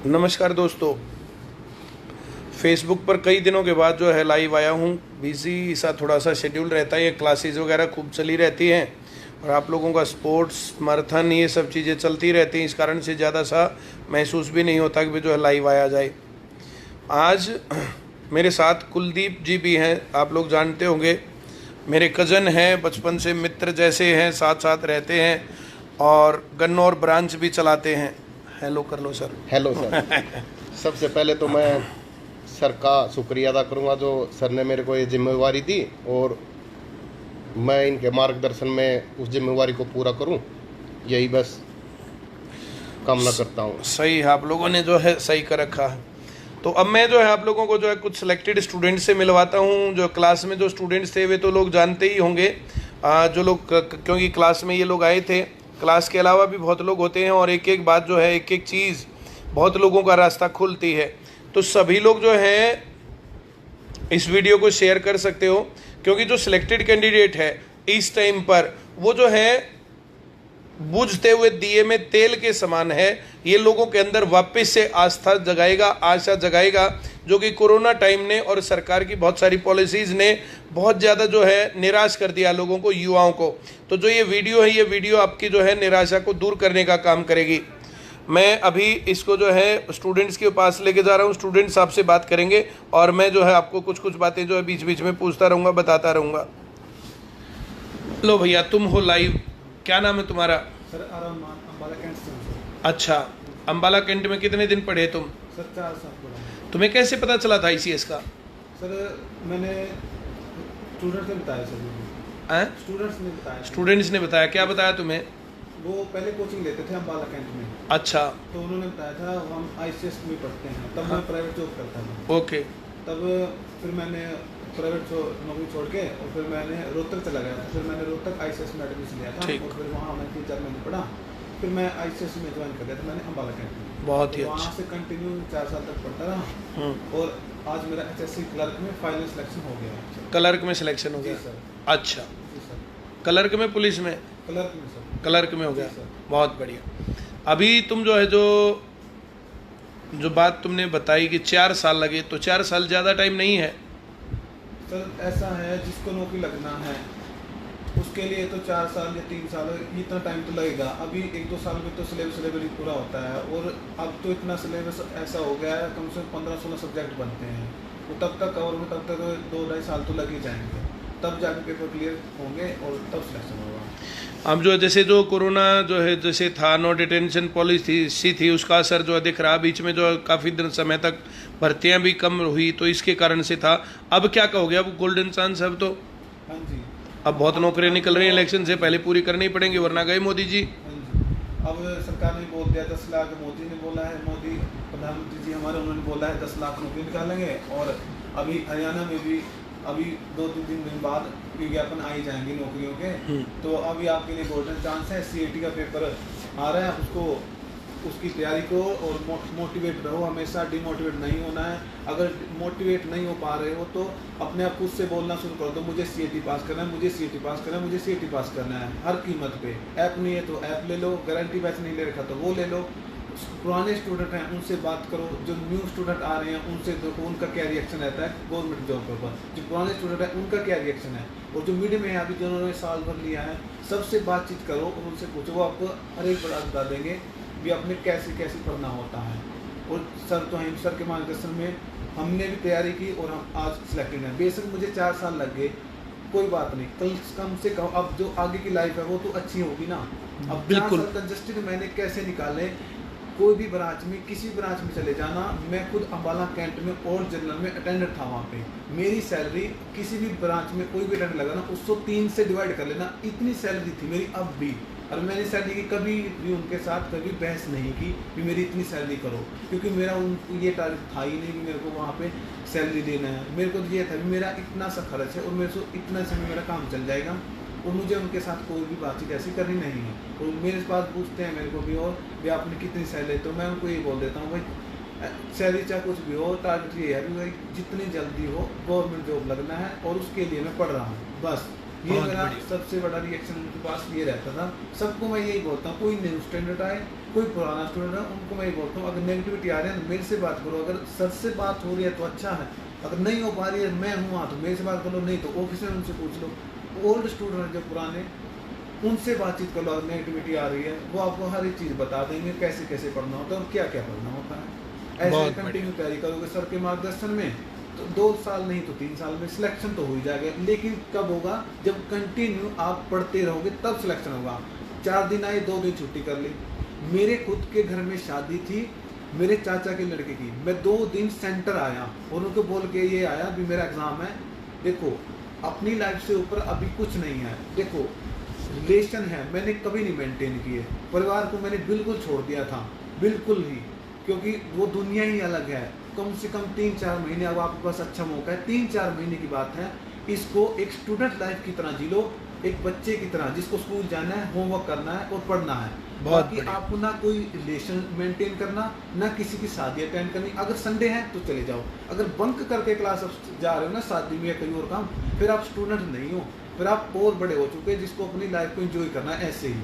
नमस्कार दोस्तों, फेसबुक पर कई दिनों के बाद जो है लाइव आया हूँ। बिजी सा थोड़ा सा शेड्यूल रहता है, ये क्लासेस वगैरह खूब चली रहती हैं और आप लोगों का स्पोर्ट्स मैराथन ये सब चीज़ें चलती रहती हैं। इस कारण से ज़्यादा सा महसूस भी नहीं होता कि भी जो है लाइव आया जाए। आज मेरे साथ कुलदीप जी भी हैं, आप लोग जानते होंगे, मेरे कज़न हैं, बचपन से मित्र जैसे हैं, साथ साथ रहते हैं और गन्नौर ब्रांच भी चलाते हैं। हेलो कर लो सर। Hello sir. सबसे पहले तो मैं सर का शुक्रिया अदा करूंगा जो सर ने मेरे को ये जिम्मेवारी दी और मैं इनके मार्गदर्शन में उस जिम्मेवारी को पूरा करूं, यही बस कामना करता हूं। सही है, आप लोगों ने जो है सही कर रखा है। तो अब मैं जो है आप लोगों को जो है कुछ सिलेक्टेड स्टूडेंट से मिलवाता हूँ। जो क्लास में जो स्टूडेंट्स थे वे तो लोग जानते ही होंगे, जो लोग क्योंकि क्लास में ये लोग आए थे। क्लास के अलावा भी बहुत लोग होते हैं और एक एक बात जो है, एक एक चीज़ बहुत लोगों का रास्ता खुलती है। तो सभी लोग जो है इस वीडियो को शेयर कर सकते हो, क्योंकि जो सिलेक्टेड कैंडिडेट है इस टाइम पर वो जो है बुझते हुए दिए में तेल के समान है। ये लोगों के अंदर वापस से आस्था जगाएगा, आशा जगाएगा, जो कि कोरोना टाइम ने और सरकार की बहुत सारी पॉलिसीज़ ने बहुत ज़्यादा जो है निराश कर दिया लोगों को, युवाओं को। तो जो ये वीडियो है, ये वीडियो आपकी जो है निराशा को दूर करने का काम करेगी। मैं अभी इसको जो है स्टूडेंट्स के पास लेके जा रहा हूँ। स्टूडेंट्स आपसे बात करेंगे और मैं जो है आपको कुछ कुछ बातें जो है बीच बीच में पूछता रहूँगा, बताता रहूँगा। लो भैया, तुम हो लाइव, क्या नाम है तुम्हारा? सर अम्बाला कैंट से हूँ सर। अच्छा, अम्बाला कैंट में कितने दिन पढ़े तुम? सर 4 साल पढ़ा। तुम्हें कैसे पता चला था ICS का? सर मैंने स्टूडेंट्स ने बताया सर। स्टूडेंट्स ने बताया। क्या बताया तुम्हें? वो पहले कोचिंग लेते थे अम्बाला कैंट में, अच्छा, तो उन्होंने बताया था हम ICS में पढ़ते हैं। तब मैं प्राइवेट जॉब करता था। ओके। तब फिर मैंने प्राइवेट नौकरी छोड़ के और फिर मैंने रोहतक चला गया था। फिर मैंने रोहतक ICS में एडमिशन लिया था और फिर वहाँ मैं 3-4 महीने पढ़ा। फिर मैं ICS में ज्वाइन कर गया था, मैंने अम्बाला कैंट में। बहुत ही तो वहाँ अच्छा। से कंटिन्यू 4 साल तक पढ़ता रहा और आज मेरा HSC क्लर्क में फाइनल सिलेक्शन हो गया है। क्लर्क में सिलेक्शन हो जी गया? सर। अच्छा, जी सर। क्लर्क में, पुलिस में? क्लर्क में सर। क्लर्क में हो गया, जी सर। बहुत बढ़िया। अभी तुम जो है जो बात तुमने बताई कि 4 साल लगे, तो 4 साल ज़्यादा टाइम नहीं है सर। ऐसा है, जिसको नौकरी लगना है उसके लिए तो 4 साल या 3 साल इतना टाइम तो लगेगा। अभी 1-2 साल में तो सिलेबस ही पूरा होता है और अब तो इतना सिलेबस ऐसा हो गया है, कम से कम 15-16 सब्जेक्ट बनते हैं। तो तब तक कवर में तब तक 2-2.5 साल तो लग ही जाएंगे, तब जाके पेपर क्लियर होंगे और तब सिलेक्शन होगा। अब जो जैसे जो कोरोना जो है जैसे था, नो डिटेंशन पॉलिसी थी, उसका असर जो है दिख रहा। बीच में जो काफ़ी दिन समय तक भर्तियां भी कम हुई, तो इसके कारण से था। अब क्या कहोगे? अब गोल्डन चांस अब तो, हाँ जी, अब बहुत नौकरियां निकल रही हैं, इलेक्शन से पहले पूरी करनी ही पड़ेंगी, वरना गए मोदी जी। हाँ जी। अब सरकार ने बोल दिया 10 लाख, मोदी ने बोला है, मोदी प्रधानमंत्री जी हमारे, उन्होंने बोला है 10 लाख नौकरी निकालेंगे। और अभी हरियाणा में भी अभी 2-3 दिन बाद विज्ञापन आ ही जाएंगे नौकरियों के। तो अभी आपके लिए गोल्डन चांस है। CAT का पेपर आ रहा है, उसकी तैयारी को और मोटिवेट रहो, हमेशा डिमोटिवेट नहीं होना है। अगर मोटिवेट नहीं हो पा रहे हो तो अपने आप खुद से बोलना शुरू कर दो, मुझे CAT पास करना है, मुझे CAT पास करना है, मुझे CAT पास करना है, हर कीमत पे। ऐप नहीं है तो ऐप ले लो, गारंटी बैच नहीं ले रखा तो वो ले लो। पुराने स्टूडेंट हैं उनसे बात करो, जो न्यू स्टूडेंट आ रहे हैं उनसे देखो उनका क्या रिएक्शन रहता है गवर्नमेंट जॉब के ऊपर। जो पुराने स्टूडेंट हैं उनका क्या रिएक्शन है, और जो मीडियम में अभी जिन्होंने साल भर लिया है सबसे बातचीत करो और उनसे पूछो, वो आपको हर एक बात बता देंगे भी आपने कैसे कैसे पढ़ना होता है। और सर तो हैं, सर के मार्गदर्शन में हमने भी तैयारी की और हम आज सिलेक्टेड हैं। बेशक मुझे 4 साल लग गए, कोई बात नहीं, कम से कम अब जो आगे की लाइफ है वो तो अच्छी होगी ना। अब बिल्कुल। 4 साल कंजस्टेड मैंने कैसे निकाले। कोई भी ब्रांच में, किसी ब्रांच में चले जाना, मैं खुद अम्बाला कैंट में और जनरल में अटेंडर था वहाँ पे। मेरी सैलरी किसी भी ब्रांच में कोई भी अटेंडर लगा ना, उसको 3 से डिवाइड कर लेना, इतनी सैलरी थी मेरी अब भी। और मैंने सैलरी की कभी भी उनके साथ कभी बहस नहीं की कि मेरी इतनी सैलरी करो, क्योंकि मेरा ये टारगेट था ही नहीं कि मेरे को वहाँ पे सैलरी देना है। मेरे को तो ये था कि मेरा इतना सा खर्च है और मेरे को इतना समय मेरा काम चल जाएगा और मुझे उनके साथ कोई भी बातचीत ऐसी करनी नहीं है। और मेरे पास पूछते हैं मेरे को भी, और भी आपने कितनी सैलरी, तो मैं उनको ये बोल देता हूँ भाई सैलरी चाहे कुछ भी हो, टारगेट ये है भी भाई जितनी जल्दी हो गवर्नमेंट जॉब लगना है और उसके लिए मैं पढ़ रहा हूँ बस। ये बहुत मेरा बढ़िया। सबसे बड़ा रिएक्शन उनके पास ये रहता था। सबको मैं यही बोलता हूँ, कोई न्यू स्टूडेंट आए, कोई पुराना स्टूडेंट है, उनको मैं यही बोलता हूँ, अगर नेगेटिविटी आ रही है तो मेरे से बात करो। अगर सर से बात हो रही है तो अच्छा है, अगर नहीं हो पा रही है मैं हूँ वहाँ तो मेरे से बात करो, नहीं तो ऑफिस में उनसे पूछ लो। ओल्ड स्टूडेंट जो पुराने, उनसे बातचीत कर लो। अगर नेगेटिविटी आ रही है वो आपको हर एक चीज़ बता देंगे, कैसे कैसे पढ़ना होता है और क्या क्या पढ़ना होता है। ऐसे बहुत कंटिन्यू तैयारी करोगे सर के मार्गदर्शन में तो 2 साल नहीं तो 3 साल में सिलेक्शन तो हो ही जाएगा। लेकिन कब होगा? जब कंटिन्यू आप पढ़ते रहोगे तब सिलेक्शन होगा। 4 दिन आए, 2 दिन छुट्टी कर ली। मेरे खुद के घर में शादी थी मेरे चाचा के लड़के की, मैं 2 दिन सेंटर आया और उनको बोल के ये आया भी मेरा एग्ज़ाम है। देखो अपनी लाइफ से ऊपर अभी कुछ नहीं है। देखो रिलेशन है मैंने कभी नहीं मेंटेन किए, परिवार को मैंने बिल्कुल छोड़ दिया था, बिल्कुल ही, क्योंकि वो दुनिया ही अलग है। कम से कम 3-4 महीने, अब आपके पास अच्छा मौका है, 3-4 महीने की बात है, इसको एक स्टूडेंट लाइफ की तरह जी लो, एक बच्चे की तरह जिसको स्कूल जाना है, होमवर्क करना है और पढ़ना है। बहुत बाकी बढ़िया। आपको ना कोई रिलेशन मेंटेन करना, ना किसी की शादी अटेंड करनी। अगर संडे है तो चले जाओ, अगर बंक करके क्लास जा रहे हो ना शादी में या कहीं और काम, फिर आप स्टूडेंट नहीं हो, फिर आप और बड़े हो चुके हैं जिसको अपनी लाइफ को एंजॉय करना है। ऐसे ही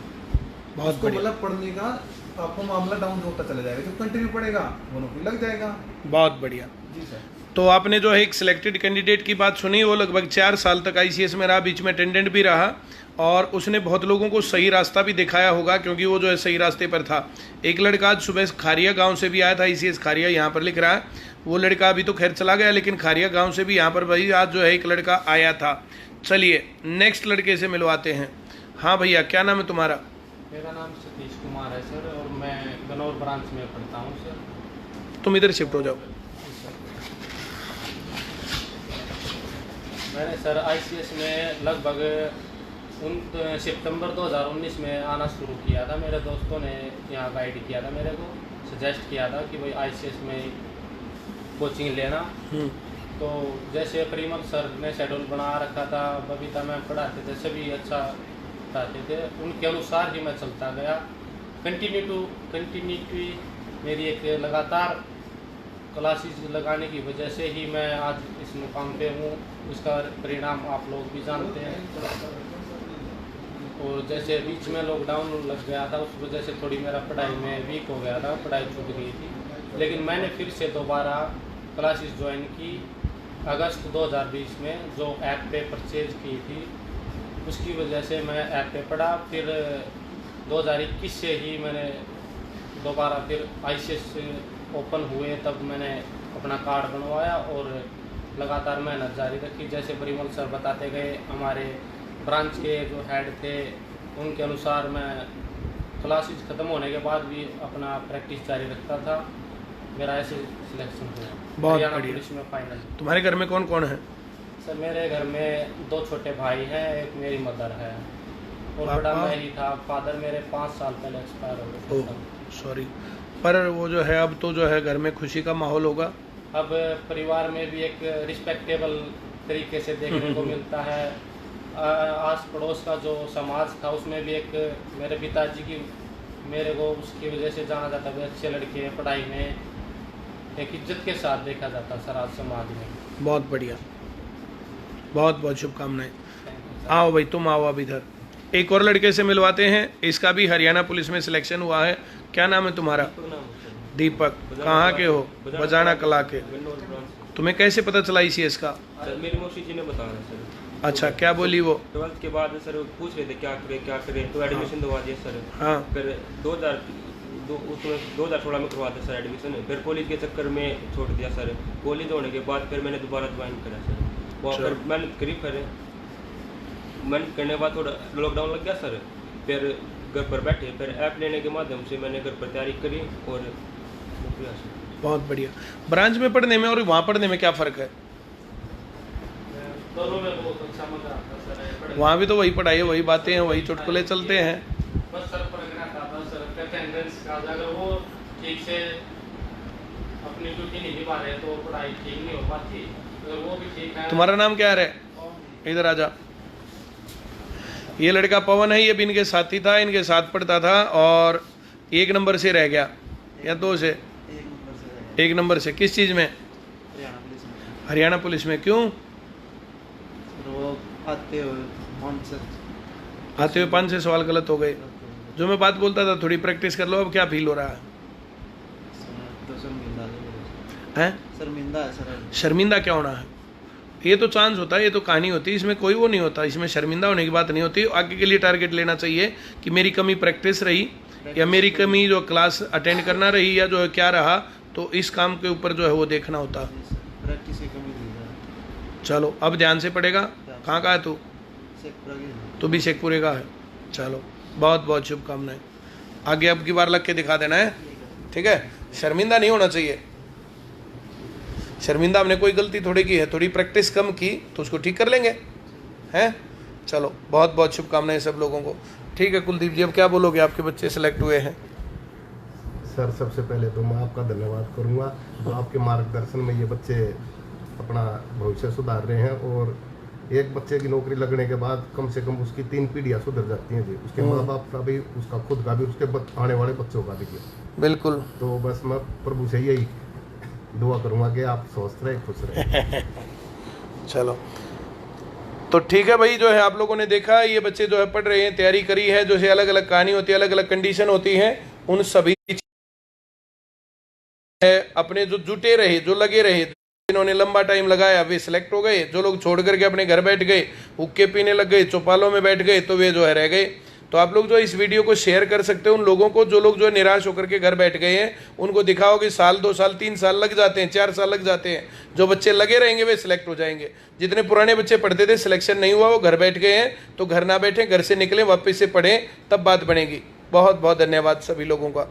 बहुत उसको बढ़िया। मतलब पढ़ने का आपको मामला डाउन होता चला जाएगा, जो कंटिन्यू पढ़ेगा वो नौकरी लग जाएगा। बहुत बढ़िया। जी सर। तो आपने जो है एक सिलेक्टेड कैंडिडेट की बात सुनी, वो लगभग 4 साल तक आईसीएस में रहा, बीच में अटेंडेंट भी रहा और उसने बहुत लोगों को सही रास्ता भी दिखाया होगा, क्योंकि वो जो है सही रास्ते पर था। एक लड़का आज सुबह खारिया गांव से भी आया था, आईसीएस खारिया यहाँ पर लिख रहा है। वो लड़का अभी तो खैर चला गया, लेकिन खारिया गांव से भी यहाँ पर भाई आज जो है एक लड़का आया था। चलिए नेक्स्ट लड़के से मिलवाते हैं। हाँ भैया, क्या नाम है तुम्हारा? मेरा नाम सतीश कुमार है सर, और मैं गनौर ब्रांच में पढ़ता हूँ सर। तुम इधर शिफ्ट हो जाओ। मैंने सर आईसीएस में लगभग सितंबर 2019 में आना शुरू किया था। मेरे दोस्तों ने यहाँ गाइड किया था, मेरे को सजेस्ट किया था कि भाई आईसीएस में कोचिंग लेना। तो जैसे परिमल सर ने शेड्यूल बना रखा था, बबीता मैम पढ़ाते थे, सभी अच्छा पढ़ाते थे, उनके अनुसार ही मैं चलता गया। कंटिन्यूटी मेरी एक लगातार क्लासेस लगाने की वजह से ही मैं आज इस मुकाम पे हूँ। उसका परिणाम आप लोग भी जानते हैं। और जैसे बीच में लॉकडाउन लग गया था, उस वजह से थोड़ी मेरा पढ़ाई में वीक हो गया था, पढ़ाई छूट गई थी। लेकिन मैंने फिर से दोबारा क्लासेस ज्वाइन की अगस्त 2020 में, जो ऐप पे परचेज की थी उसकी वजह से मैं ऐप पे पढ़ा। फिर 2021 से ही मैंने दोबारा फिर आईसीएस ओपन हुए, तब मैंने अपना कार्ड बनवाया और लगातार मेहनत जारी रखी। जैसे परिमल सर बताते गए, हमारे ब्रांच के जो हेड थे उनके अनुसार मैं क्लासेस ख़त्म होने के बाद भी अपना प्रैक्टिस जारी रखता था। मेरा ऐसे सिलेक्शन हुआ, बहुत हरियाणा बढ़िया। पुलिस में फाइनल। तुम्हारे घर में कौन कौन है? सर मेरे घर में 2 छोटे भाई हैं, एक मेरी मदर है और पापा? बड़ा मैं ही था। फादर मेरे 5 साल पहले एक्सपायर हो ओह गए। सॉरी। पर वो जो है अब तो जो है घर में खुशी का माहौल होगा। अब परिवार में भी एक रिस्पेक्टेबल तरीके से देखने को मिलता है। आस पड़ोस का जो समाज था उसमें भी एक मेरे पिताजी की, मेरे को उसकी वजह से जाना जाता है, अच्छे लड़के हैं, पढ़ाई में एक इज्जत के साथ देखा जाता सर आज समाज में। बहुत बढ़िया, बहुत बहुत शुभकामनाएं। आओ भाई, तुम आओ अब इधर। एक और लड़के से मिलवाते हैं, इसका भी हरियाणा पुलिस में सिलेक्शन हुआ है। क्या नाम है तुम्हारा? दीपक। कहाँ के हो? बजाना कला के। तुम्हें कैसे पता चला ICS का? सर मेरी मौसी जी ने बताया सर। अच्छा, क्या बोली वो? 12th के बाद सर पूछ रहे थे क्या करे तो एडमिशन दवा दिया सर। हाँ। फिर 2016 में करवाते सर एडमिशन। फिर कॉलेज के चक्कर में छोड़ दिया सर। कॉलेज होने के बाद फिर मैंने दोबारा ज्वाइन करा सर। वहाँ पर मेहनत करी, फिर मेहनत करने के बाद थोड़ा लॉकडाउन लग गया सर। फिर घर पर बैठे, फिर ऐप लेने के माध्यम से मैंने घर पर तैयारी करी और नौकरी हासिल। बहुत बढ़िया। ब्रांच में पढ़ने में और वहाँ पढ़ने में क्या फ़र्क है? दोनों में बहुत अच्छा मजा आता सर। वहाँ भी तो वही पढ़ाई है, वही बातें हैं, वही चुटकुले चलते हैं। बस सर फर्क रहता था सर अटेंडेंस का। अगर वो ठीक से अपनी ड्यूटी नहीं निभा रहे तो पढ़ाई ठीक नहीं हो पाती। अगर वो भी ठीक है। तुम्हारा नाम क्या है? इधर आ जा। ये लड़का पवन है, ये भी इनके साथी था, इनके साथ पढ़ता था और 1 नंबर से रह गया या 2 से? 1 नंबर से। किस चीज़ में? हरियाणा पुलिस में। क्यों? वो आते हुए 5-6 सवाल गलत हो गए। जो मैं बात बोलता था थोड़ी प्रैक्टिस कर लो, अब क्या फील हो रहा है? तो शर्मिंदा हैं? शर्मिंदा है सर। शर्मिंदा क्या होना है? ये तो चांस होता है, ये तो कहानी होती है, इसमें कोई वो नहीं होता, इसमें शर्मिंदा होने की बात नहीं होती। आगे के लिए टारगेट लेना चाहिए कि मेरी कमी प्रैक्टिस रही या मेरी कमी जो क्लास अटेंड करना रही या जो है क्या रहा, तो इस काम के ऊपर जो है वो देखना होता। प्रैक्टिस की कमी थी। चलो अब ध्यान से पढ़ेगा। कहाँ का है तू? शेखपुरा की। तू भी शेखपुरे का है। चलो बहुत बहुत शुभकामनाएं। आगे अब की बार लग के दिखा देना है, ठीक है? शर्मिंदा नहीं होना चाहिए। शर्मिंदा हमने कोई गलती थोड़ी की है, थोड़ी प्रैक्टिस कम की तो उसको ठीक कर लेंगे, हैं? चलो बहुत बहुत शुभकामनाएं सब लोगों को। ठीक है कुलदीप जी, अब क्या बोलोगे? आपके बच्चे सेलेक्ट हुए हैं। सर सबसे पहले तो मैं आपका धन्यवाद करूंगा जो आपके मार्गदर्शन में ये बच्चे अपना भविष्य सुधार रहे हैं। और एक बच्चे की नौकरी लगने के बाद कम से कम उसकी 3 पीढ़ियाँ सुधर जाती हैं जी, उसके माँ बाप का भी, उसका खुद का भी, उसके आने वाले बच्चों का भी। बिल्कुल। तो बस मैं प्रभु से यही दुआ करूंगा कि आप स्वस्थ रहे, खुश रहे। चलो तो ठीक है भाई, जो है आप लोगों ने देखा ये बच्चे जो है पढ़ रहे हैं, तैयारी करी है, जो है अलग अलग कहानी होती है, अलग अलग कंडीशन होती है, उन सभी अपने जो जुटे रहे, जो लगे रहे, जिन्होंने लंबा टाइम लगाया वे सिलेक्ट हो गए। जो लोग छोड़ करके अपने घर बैठ गए, हुक्के पीने लग गए, चौपालों में बैठ गए, तो वे जो है रह गए। तो आप लोग जो इस वीडियो को शेयर कर सकते हो उन लोगों को जो लोग जो है निराश होकर के घर बैठ गए हैं, उनको दिखाओ कि 1 साल 2 साल 3 साल लग जाते हैं, 4 साल लग जाते हैं। जो बच्चे लगे रहेंगे वे सिलेक्ट हो जाएंगे। जितने पुराने बच्चे पढ़ते थे सिलेक्शन नहीं हुआ, वो घर बैठ गए हैं, तो घर ना बैठे, घर से निकलें, वापस से पढ़ें, तब बात बनेगी। बहुत बहुत धन्यवाद सभी लोगों का।